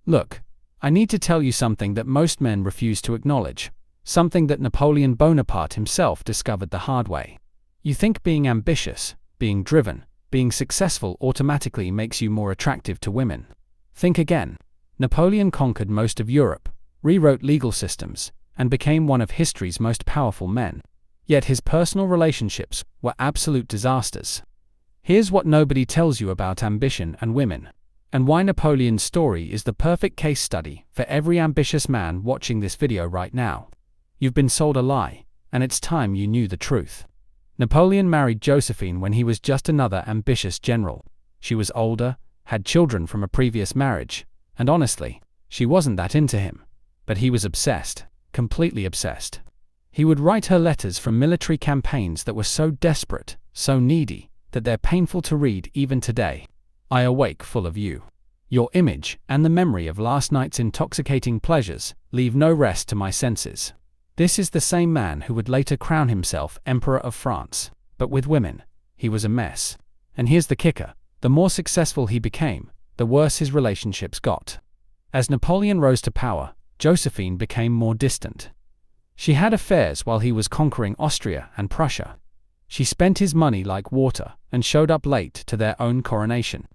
Look, I need to tell you something that most men refuse to acknowledge, something that Napoleon Bonaparte himself discovered the hard way. You think being ambitious, being driven, being successful automatically makes you more attractive to women. Think again. Napoleon conquered most of Europe, rewrote legal systems, and became one of history's most powerful men. Yet his personal relationships were absolute disasters. Here's what nobody tells you about ambition and women, and why Napoleon's story is the perfect case study for every ambitious man watching this video right now. You've been sold a lie, and it's time you knew the truth. Napoleon married Josephine when he was just another ambitious general. She was older, had children from a previous marriage, and honestly, she wasn't that into him. But he was obsessed, completely obsessed. He would write her letters from military campaigns that were so desperate, so needy, that they're painful to read even today. I awake full of you. Your image and the memory of last night's intoxicating pleasures leave no rest to my senses. This is the same man who would later crown himself Emperor of France. But with women, he was a mess. And here's the kicker. The more successful he became, the worse his relationships got. As Napoleon rose to power, Josephine became more distant. She had affairs while he was conquering Austria and Prussia. She spent his money like water and showed up late to their own coronation.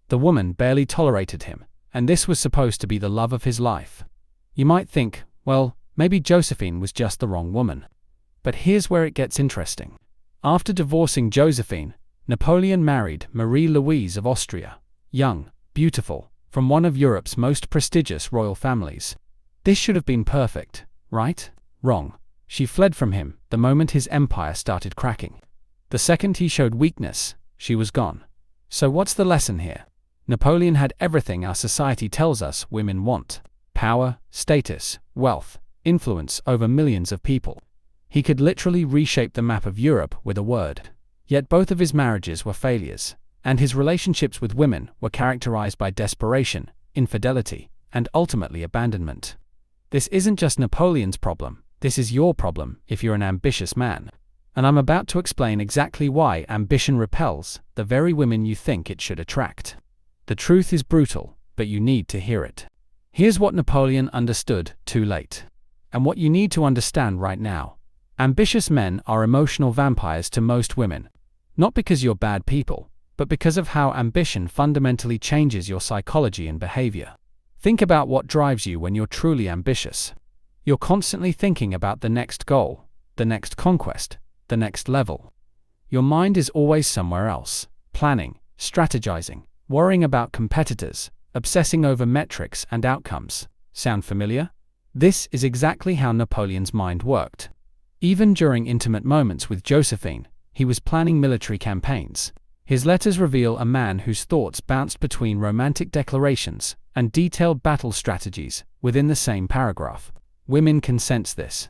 The woman barely tolerated him, and this was supposed to be the love of his life. You might think, well, maybe Josephine was just the wrong woman. But here's where it gets interesting. After divorcing Josephine, Napoleon married Marie-Louise of Austria, young, beautiful, from one of Europe's most prestigious royal families. This should have been perfect, right? Wrong. She fled from him the moment his empire started cracking. The second he showed weakness, she was gone. So what's the lesson here? Napoleon had everything our society tells us women want: power, status, wealth, influence over millions of people. He could literally reshape the map of Europe with a word. Yet both of his marriages were failures, and his relationships with women were characterized by desperation, infidelity, and ultimately abandonment. This isn't just Napoleon's problem, this is your problem if you're an ambitious man. And I'm about to explain exactly why ambition repels the very women you think it should attract. The truth is brutal, but you need to hear it. Here's what Napoleon understood too late, and what you need to understand right now. Ambitious men are emotional vampires to most women. Not because you're bad people, but because of how ambition fundamentally changes your psychology and behavior. Think about what drives you when you're truly ambitious. You're constantly thinking about the next goal, the next conquest, the next level. Your mind is always somewhere else, planning, strategizing, worrying about competitors, obsessing over metrics and outcomes. Sound familiar? This is exactly how Napoleon's mind worked. Even during intimate moments with Josephine, he was planning military campaigns. His letters reveal a man whose thoughts bounced between romantic declarations and detailed battle strategies within the same paragraph. Women can sense this.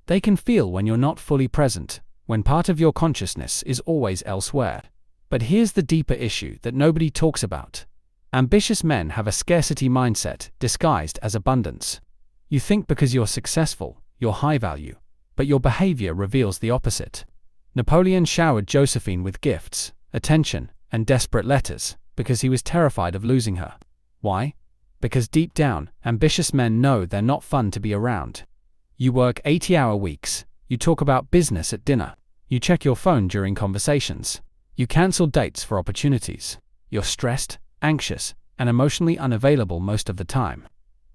They can feel when you're not fully present, when part of your consciousness is always elsewhere. But here's the deeper issue that nobody talks about. Ambitious men have a scarcity mindset disguised as abundance. You think because you're successful, you're high value, but your behavior reveals the opposite. Napoleon showered Josephine with gifts, attention, and desperate letters because he was terrified of losing her. Why? Because deep down, ambitious men know they're not fun to be around. You work 80-hour weeks, you talk about business at dinner, you check your phone during conversations, you cancel dates for opportunities, you're stressed, anxious, and emotionally unavailable most of the time.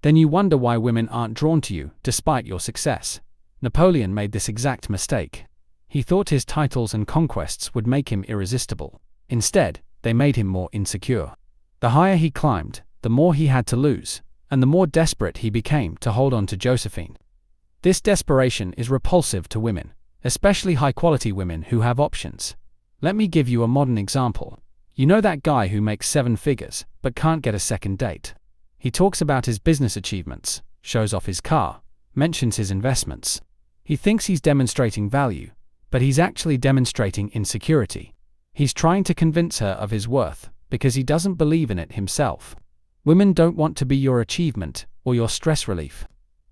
Then you wonder why women aren't drawn to you despite your success. Napoleon made this exact mistake. He thought his titles and conquests would make him irresistible. Instead, they made him more insecure. The higher he climbed, the more he had to lose, and the more desperate he became to hold on to Josephine. This desperation is repulsive to women, especially high-quality women who have options. Let me give you a modern example. You know that guy who makes 7 figures, but can't get a second date. He talks about his business achievements, shows off his car, mentions his investments. He thinks he's demonstrating value, but he's actually demonstrating insecurity. He's trying to convince her of his worth, because he doesn't believe in it himself. Women don't want to be your achievement or your stress relief.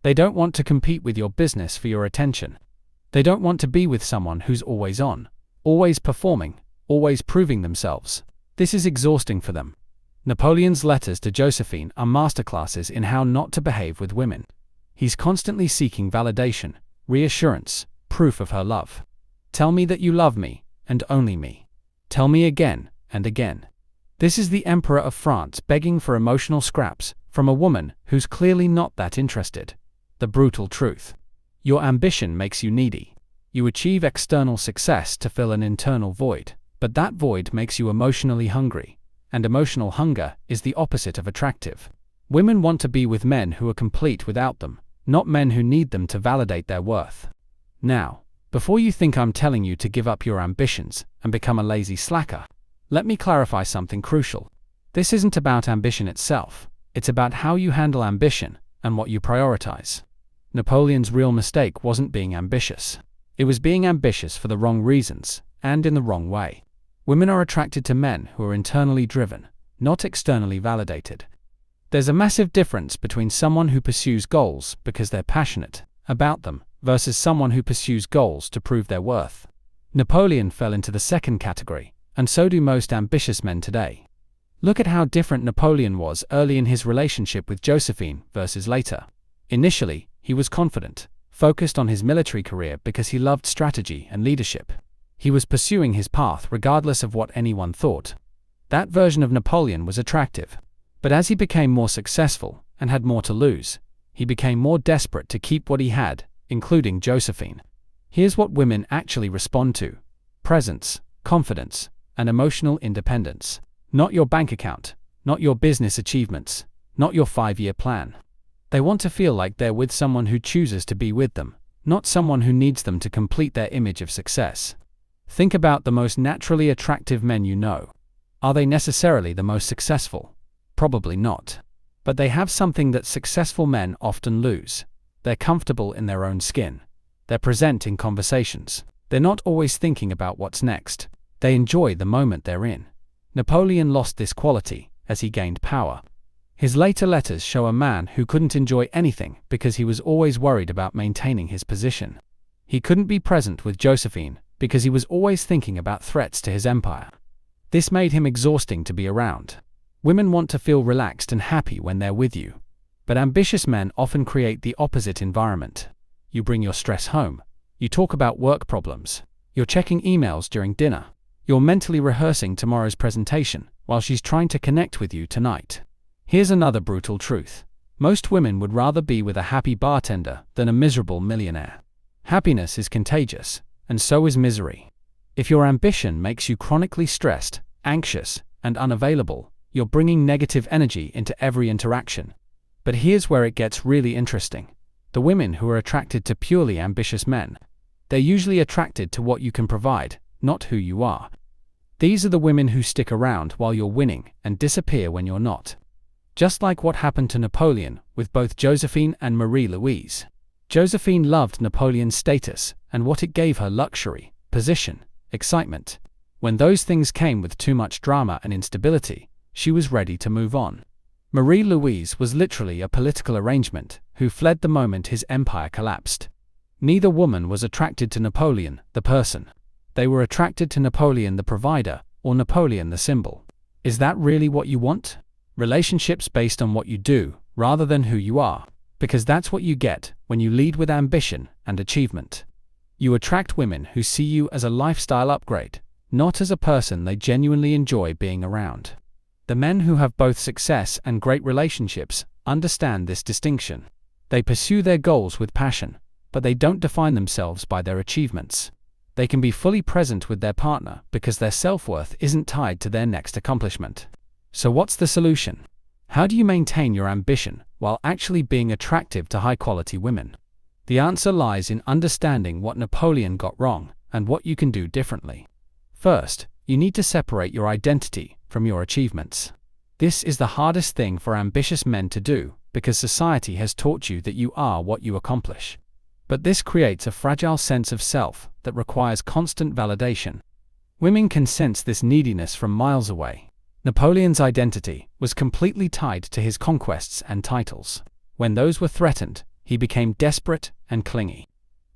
They don't want to compete with your business for your attention. They don't want to be with someone who's always on, always performing, always proving themselves. This is exhausting for them. Napoleon's letters to Josephine are masterclasses in how not to behave with women. He's constantly seeking validation, reassurance, proof of her love. Tell me that you love me, and only me. Tell me again and again. This is the Emperor of France begging for emotional scraps from a woman who's clearly not that interested. The brutal truth. Your ambition makes you needy. You achieve external success to fill an internal void, but that void makes you emotionally hungry, and emotional hunger is the opposite of attractive. Women want to be with men who are complete without them, not men who need them to validate their worth. Now, before you think I'm telling you to give up your ambitions and become a lazy slacker, let me clarify something crucial. This isn't about ambition itself, it's about how you handle ambition and what you prioritize. Napoleon's real mistake wasn't being ambitious. It was being ambitious for the wrong reasons, and in the wrong way. Women are attracted to men who are internally driven, not externally validated. There's a massive difference between someone who pursues goals because they're passionate about them versus someone who pursues goals to prove their worth. Napoleon fell into the second category, and so do most ambitious men today. Look at how different Napoleon was early in his relationship with Josephine versus later. Initially, he was confident, focused on his military career because he loved strategy and leadership. He was pursuing his path regardless of what anyone thought. That version of Napoleon was attractive. But as he became more successful and had more to lose, he became more desperate to keep what he had, including Josephine. Here's what women actually respond to: presence, confidence, and emotional independence. Not your bank account, not your business achievements, not your 5-year plan. They want to feel like they're with someone who chooses to be with them, not someone who needs them to complete their image of success. Think about the most naturally attractive men you know. Are they necessarily the most successful? Probably not. But they have something that successful men often lose. They're comfortable in their own skin. They're present in conversations. They're not always thinking about what's next. They enjoy the moment they're in. Napoleon lost this quality as he gained power. His later letters show a man who couldn't enjoy anything because he was always worried about maintaining his position. He couldn't be present with Josephine because he was always thinking about threats to his empire. This made him exhausting to be around. Women want to feel relaxed and happy when they're with you. But ambitious men often create the opposite environment. You bring your stress home. You talk about work problems. You're checking emails during dinner. You're mentally rehearsing tomorrow's presentation while she's trying to connect with you tonight. Here's another brutal truth. Most women would rather be with a happy bartender than a miserable millionaire. Happiness is contagious, and so is misery. If your ambition makes you chronically stressed, anxious, and unavailable, you're bringing negative energy into every interaction. But here's where it gets really interesting. The women who are attracted to purely ambitious men, they're usually attracted to what you can provide, not who you are. These are the women who stick around while you're winning and disappear when you're not. Just like what happened to Napoleon with both Josephine and Marie-Louise. Josephine loved Napoleon's status and what it gave her: luxury, position, excitement. When those things came with too much drama and instability, she was ready to move on. Marie-Louise was literally a political arrangement who fled the moment his empire collapsed. Neither woman was attracted to Napoleon, the person. They were attracted to Napoleon, the provider, or Napoleon, the symbol. Is that really what you want? Relationships based on what you do, rather than who you are. Because that's what you get when you lead with ambition and achievement. You attract women who see you as a lifestyle upgrade, not as a person they genuinely enjoy being around. The men who have both success and great relationships understand this distinction. They pursue their goals with passion, but they don't define themselves by their achievements. They can be fully present with their partner because their self-worth isn't tied to their next accomplishment. So what's the solution? How do you maintain your ambition while actually being attractive to high-quality women? The answer lies in understanding what Napoleon got wrong and what you can do differently. First, you need to separate your identity from your achievements. This is the hardest thing for ambitious men to do because society has taught you that you are what you accomplish. But this creates a fragile sense of self that requires constant validation. Women can sense this neediness from miles away. Napoleon's identity was completely tied to his conquests and titles. When those were threatened, he became desperate and clingy.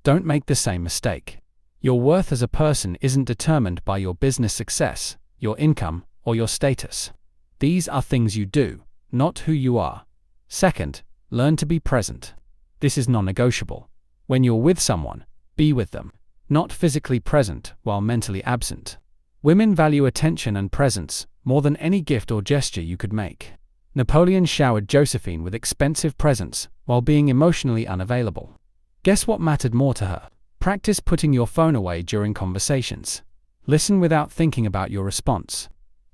Don't make the same mistake. Your worth as a person isn't determined by your business success, your income, or your status. These are things you do, not who you are. Second, learn to be present. This is non-negotiable. When you're with someone, be with them, not physically present while mentally absent. Women value attention and presence more than any gift or gesture you could make. Napoleon showered Josephine with expensive presents while being emotionally unavailable. Guess what mattered more to her? Practice putting your phone away during conversations. Listen without thinking about your response.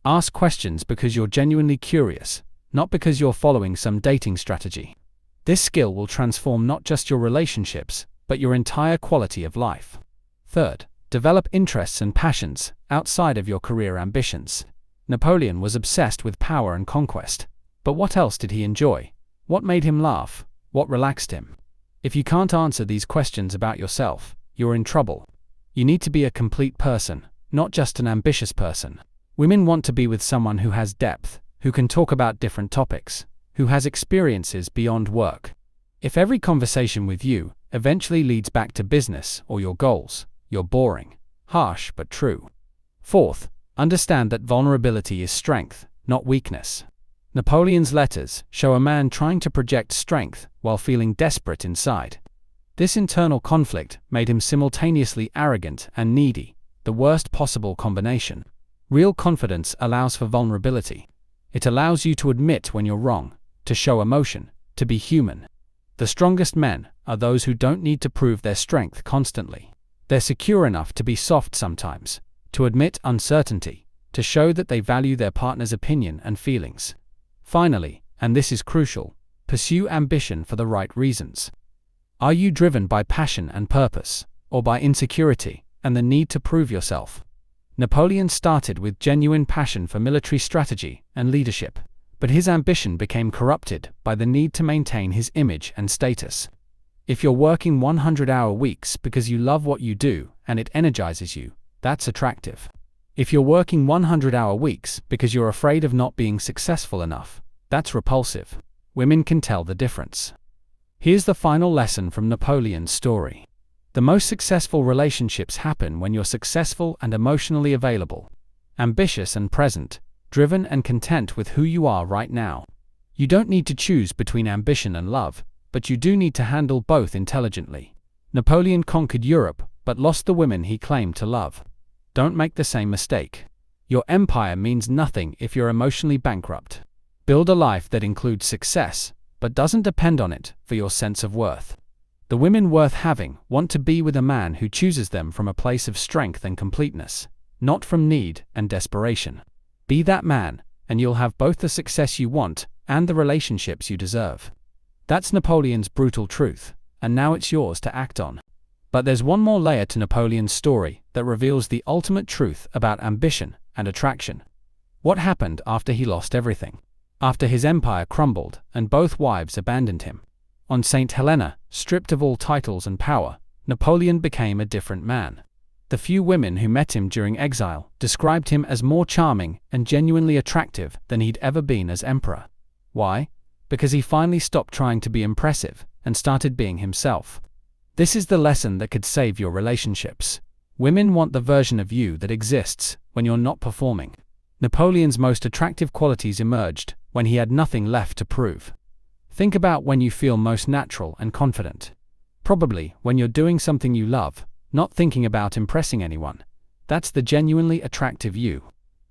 Ask questions because you're genuinely curious, not because you're following some dating strategy. This skill will transform not just your relationships, but your entire quality of life. Third, develop interests and passions outside of your career ambitions. Napoleon was obsessed with power and conquest. But what else did he enjoy? What made him laugh? What relaxed him? If you can't answer these questions about yourself, you're in trouble. You need to be a complete person, not just an ambitious person. Women want to be with someone who has depth, who can talk about different topics, who has experiences beyond work. If every conversation with you eventually leads back to business or your goals, you're boring. Harsh but true. Fourth, understand that vulnerability is strength, not weakness. Napoleon's letters show a man trying to project strength while feeling desperate inside. This internal conflict made him simultaneously arrogant and needy, the worst possible combination. Real confidence allows for vulnerability. It allows you to admit when you're wrong, to show emotion, to be human. The strongest men are those who don't need to prove their strength constantly. They're secure enough to be soft sometimes, to admit uncertainty, to show that they value their partner's opinion and feelings. Finally, and this is crucial, pursue ambition for the right reasons. Are you driven by passion and purpose, or by insecurity and the need to prove yourself? Napoleon started with genuine passion for military strategy and leadership, but his ambition became corrupted by the need to maintain his image and status. If you're working 100-hour weeks because you love what you do and it energizes you, that's attractive. If you're working 100-hour weeks because you're afraid of not being successful enough, that's repulsive. Women can tell the difference. Here's the final lesson from Napoleon's story. The most successful relationships happen when you're successful and emotionally available, ambitious and present, driven and content with who you are right now. You don't need to choose between ambition and love, but you do need to handle both intelligently. Napoleon conquered Europe, but lost the women he claimed to love. Don't make the same mistake. Your empire means nothing if you're emotionally bankrupt. Build a life that includes success, but doesn't depend on it for your sense of worth. The women worth having want to be with a man who chooses them from a place of strength and completeness, not from need and desperation. Be that man, and you'll have both the success you want and the relationships you deserve. That's Napoleon's brutal truth, and now it's yours to act on. But there's one more layer to Napoleon's story that reveals the ultimate truth about ambition and attraction. What happened after he lost everything? After his empire crumbled and both wives abandoned him. On St. Helena, stripped of all titles and power, Napoleon became a different man. The few women who met him during exile described him as more charming and genuinely attractive than he'd ever been as emperor. Why? Because he finally stopped trying to be impressive and started being himself. This is the lesson that could save your relationships. Women want the version of you that exists when you're not performing. Napoleon's most attractive qualities emerged when he had nothing left to prove. Think about when you feel most natural and confident. Probably when you're doing something you love, not thinking about impressing anyone. That's the genuinely attractive you.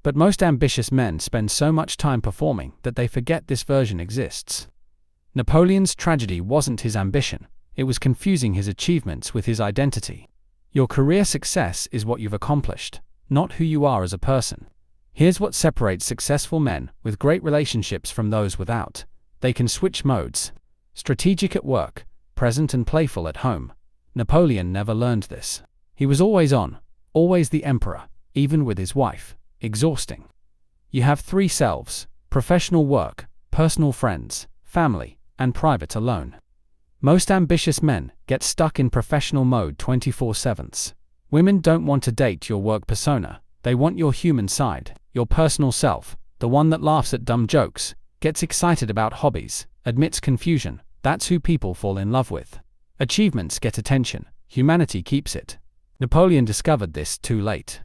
But most ambitious men spend so much time performing that they forget this version exists. Napoleon's tragedy wasn't his ambition. It was confusing his achievements with his identity. Your career success is what you've accomplished, not who you are as a person. Here's what separates successful men with great relationships from those without. They can switch modes. Strategic at work, present and playful at home. Napoleon never learned this. He was always on, always the emperor, even with his wife. Exhausting. You have three selves: professional work, personal friends, family, and private alone. Most ambitious men get stuck in professional mode 24/7. Women don't want to date your work persona. They want your human side, your personal self, the one that laughs at dumb jokes, gets excited about hobbies, admits confusion. That's who people fall in love with. Achievements get attention, humanity keeps it. Napoleon discovered this too late.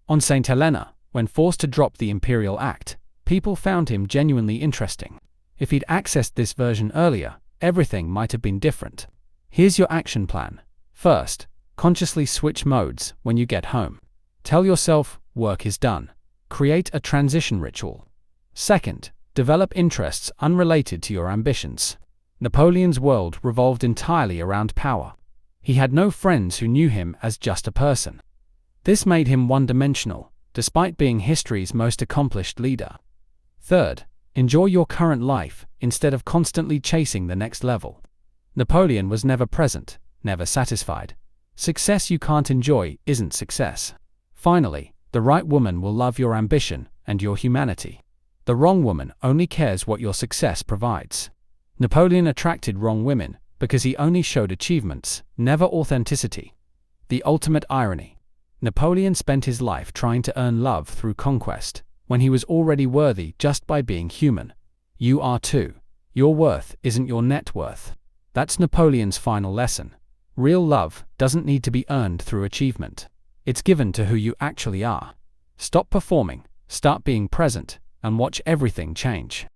On St. Helena, when forced to drop the imperial act, People found him genuinely interesting. If he'd accessed this version earlier, everything might have been different. Here's your action plan. First, consciously switch modes when you get home. Tell yourself, work is done. Create a transition ritual. Second, develop interests unrelated to your ambitions. Napoleon's world revolved entirely around power. He had no friends who knew him as just a person. This made him one-dimensional, despite being history's most accomplished leader. Third, enjoy your current life instead of constantly chasing the next level. Napoleon was never present, never satisfied. Success you can't enjoy isn't success. Finally, the right woman will love your ambition and your humanity. The wrong woman only cares what your success provides. Napoleon attracted wrong women because he only showed achievements, never authenticity. The ultimate irony. Napoleon spent his life trying to earn love through conquest, when he was already worthy just by being human. You are too. Your worth isn't your net worth. That's Napoleon's final lesson. Real love doesn't need to be earned through achievement. It's given to who you actually are. Stop performing, start being present, and watch everything change.